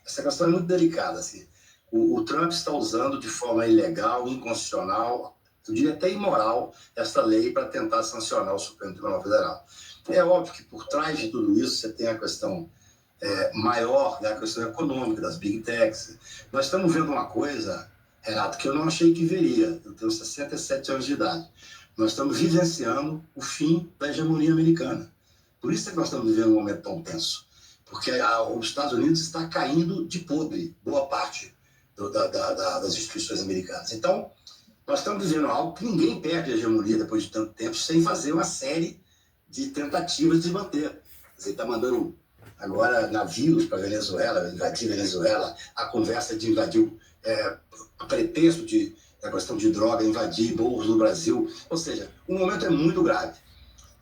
essa questão é muito delicada. Assim. O Trump está usando de forma ilegal, inconstitucional, eu diria até imoral, essa lei para tentar sancionar o Supremo Tribunal Federal. É óbvio que por trás de tudo isso você tem a questão maior, né, a questão econômica, das big techs. Nós estamos vendo uma coisa, Renato, que eu não achei que veria. Eu tenho 67 anos de idade. Nós estamos vivenciando o fim da hegemonia americana. Por isso é que nós estamos vivendo um momento tão tenso. Porque os Estados Unidos está caindo de podre, boa parte das instituições americanas. Então, nós estamos vivendo algo que ninguém perde a hegemonia depois de tanto tempo sem fazer uma série de tentativas de manter. Você está mandando agora navios para Venezuela, invadir Venezuela, a conversa de invadir, a pretexto da questão de droga, invadir morros no Brasil. Ou seja, o momento é muito grave.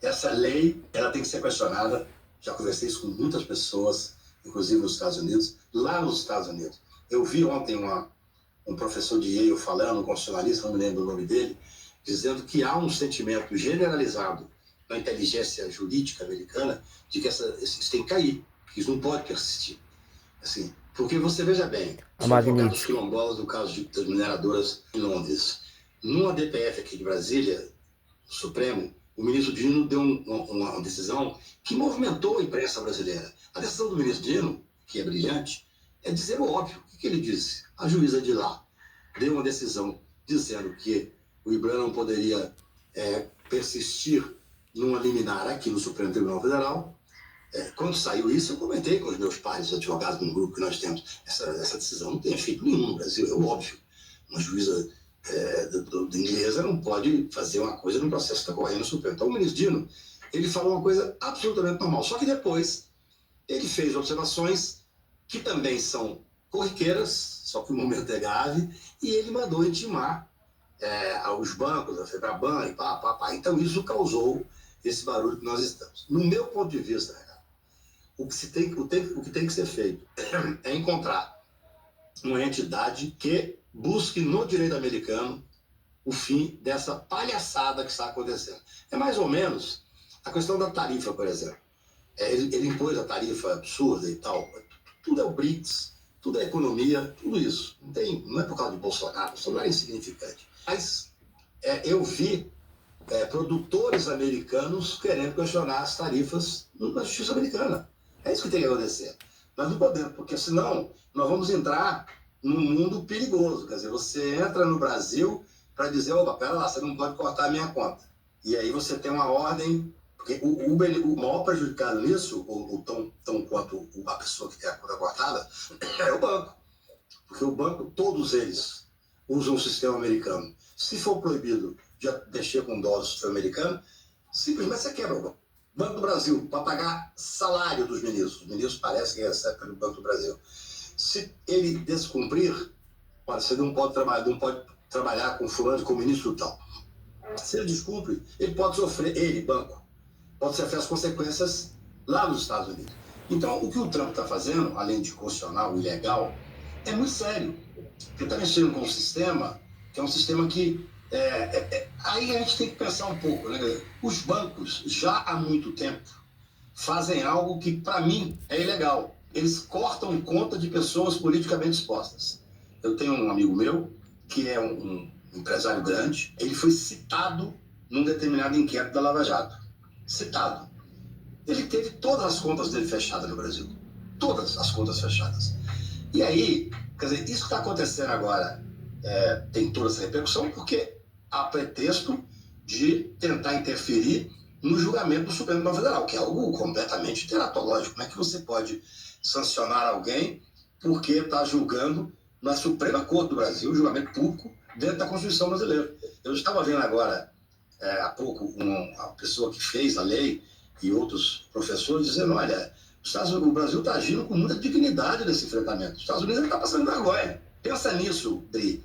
Essa lei ela tem que ser questionada. Já conversei isso com muitas pessoas, inclusive nos Estados Unidos. Lá nos Estados Unidos, eu vi ontem um professor de Yale falando, um constitucionalista, não me lembro o nome dele, dizendo que há um sentimento generalizado na inteligência jurídica americana de que isso tem que cair, que isso não pode persistir. Assim, porque você veja bem, os quilombolas do caso das mineradoras em Londres, numa DPF aqui de Brasília, Supremo, o ministro Dino deu uma decisão que movimentou a imprensa brasileira. A decisão do ministro Dino, que é brilhante, é dizer o óbvio. O que ele disse? A juíza de lá deu uma decisão dizendo que o IBRAM não poderia persistir numa liminar aqui no Supremo Tribunal Federal. Quando saiu isso, eu comentei com os meus pares advogados no grupo que nós temos. Essa decisão não tem efeito nenhum no Brasil, é óbvio. Uma juíza inglesa não pode fazer uma coisa num processo que está correndo no Supremo. Então, o ministro Dino, ele falou uma coisa absolutamente normal. Só que depois, ele fez observações que também são corriqueiras, só que o momento é grave, e ele mandou intimar aos bancos, a Febraban e pá. Então, isso causou esse barulho que nós estamos. No meu ponto de vista, Renato, o que tem que ser feito é encontrar uma entidade que busque no direito americano o fim dessa palhaçada que está acontecendo. É mais ou menos a questão da tarifa, por exemplo. Ele impôs a tarifa absurda e tal. Tudo é o BRICS, tudo é economia, tudo isso. Não é por causa de Bolsonaro, isso é insignificante. Mas eu vi produtores americanos querendo questionar as tarifas na justiça americana. É isso que tem que acontecer. Nós não podemos, porque senão nós vamos entrar num mundo perigoso. Quer dizer, você entra no Brasil para dizer, opa, pera lá, você não pode cortar a minha conta. E aí você tem uma ordem, porque o maior prejudicado nisso, ou tão quanto a pessoa que tem a conta cortada, é o banco. Porque o banco, todos eles usam o sistema americano. Se for proibido de mexer com dólar do sistema americano, simplesmente você quebra o banco. Banco do Brasil, para pagar salário dos ministros. Os ministros parecem que recebem pelo Banco do Brasil. Se ele descumprir, você não pode trabalhar com fulano, com o ministro e tal. Se ele descumpre, ele pode sofrer, banco, pode sofrer as consequências lá nos Estados Unidos. Então, o que o Trump está fazendo, além de constitucional, ilegal, é muito sério. Porque está mexendo com um sistema, que é um sistema que... aí a gente tem que pensar um pouco, né? Os bancos, já há muito tempo, fazem algo que, para mim, é ilegal. Eles cortam conta de pessoas politicamente expostas. Eu tenho um amigo meu, que é um empresário grande, ele foi citado num determinado inquérito da Lava Jato. Citado. Ele teve todas as contas dele fechadas no Brasil. Todas as contas fechadas. E aí, quer dizer, isso que está acontecendo agora tem toda essa repercussão porque há pretexto de tentar interferir no julgamento do Supremo Tribunal Federal, que é algo completamente teratológico. Como é que você pode sancionar alguém porque está julgando na Suprema Corte do Brasil, julgamento público, dentro da Constituição brasileira? Eu estava vendo agora, há pouco, uma pessoa que fez a lei e outros professores dizendo, olha, o Brasil está agindo com muita dignidade nesse enfrentamento. Os Estados Unidos está passando vergonha. Pensa nisso, Dri.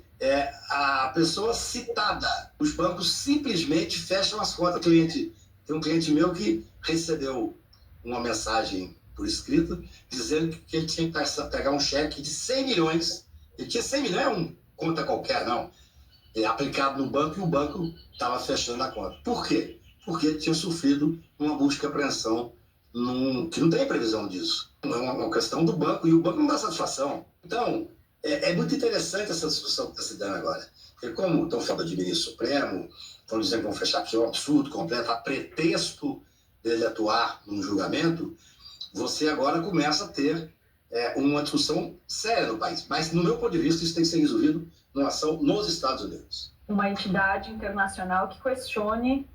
A pessoa citada. Os bancos simplesmente fecham as contas. Tem um cliente meu que recebeu uma mensagem por escrito dizendo que ele tinha que pegar um cheque de 100 milhões. Ele tinha 100 milhões, não é uma conta qualquer, não. Aplicado no banco e o banco estava fechando a conta. Por quê? Porque ele tinha sofrido uma busca e apreensão que não tem previsão disso. É uma questão do banco, e o banco não dá satisfação. Então, é muito interessante essa discussão que está se dando agora. Porque como estão falando de ministro Supremo, estão dizendo que vão fechar, que é um absurdo completo, a pretexto dele atuar num julgamento, você agora começa a ter uma discussão séria no país. Mas, no meu ponto de vista, isso tem que ser resolvido numa ação nos Estados Unidos. Uma entidade internacional que questione